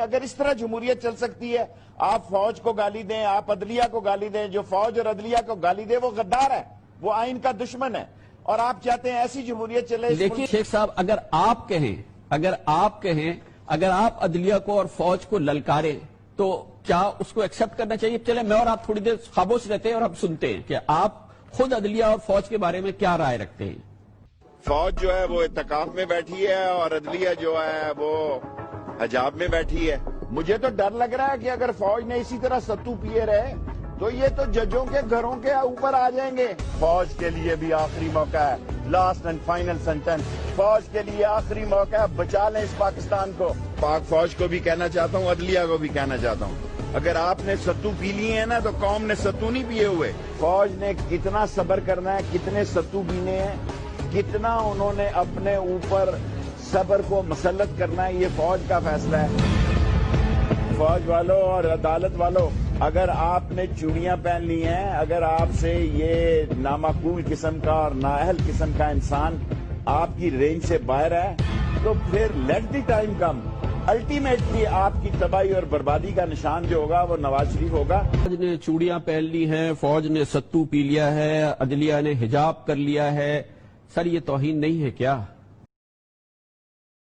اگر اس طرح جمہوریت چل سکتی ہے، آپ فوج کو گالی دیں، آپ عدلیہ کو گالی دیں، جو فوج اور عدلیہ کو گالی دے وہ غدار ہے، وہ آئین کا دشمن ہے، اور آپ چاہتے ہیں ایسی جمہوریت چلے۔ دیکھیں شیخ صاحب، اگر آپ کہیں اگر آپ عدلیہ کو اور فوج کو للکاریں تو کیا اس کو ایکسپٹ کرنا چاہیے؟ چلے میں اور آپ تھوڑی دیر خاموش رہتے ہیں اور ہم سنتے ہیں کہ آپ خود عدلیہ اور فوج کے بارے میں کیا رائے رکھتے ہیں۔ فوج جو ہے وہ اعتکاف میں بیٹھی ہے اور عدلیہ جو ہے وہ حجاب میں بیٹھی ہے۔ مجھے تو ڈر لگ رہا ہے کہ اگر فوج نے اسی طرح ستو پیے رہے تو یہ تو ججوں کے گھروں کے اوپر آ جائیں گے۔ فوج کے لیے بھی آخری موقع ہے، لاسٹ اینڈ فائنل سینٹنس، فوج کے لیے آخری موقع ہے، بچا لیں اس پاکستان کو۔ پاک فوج کو بھی کہنا چاہتا ہوں، عدلیہ کو بھی کہنا چاہتا ہوں، اگر آپ نے ستو پی لیے ہیں نا تو قوم نے ستو نہیں پیے ہوئے۔ فوج نے کتنا صبر کرنا ہے، کتنے ستو پینے ہیں، کتنا انہوں نے اپنے اوپر صبر کو مسلط کرنا ہے، یہ فوج کا فیصلہ ہے۔ فوج والوں اور عدالت والوں، اگر آپ نے چوڑیاں پہن لی ہیں، اگر آپ سے یہ نامعقول قسم کا اور نااہل قسم کا انسان آپ کی رینج سے باہر ہے تو پھر let the time come. Ultimately آپ کی تباہی اور بربادی کا نشان جو ہوگا وہ نواز شریف ہوگا۔ فوج نے چوڑیاں پہن لی ہیں، فوج نے ستو پی لیا ہے، عدلیہ نے حجاب کر لیا ہے، سر یہ توہین نہیں ہے کیا؟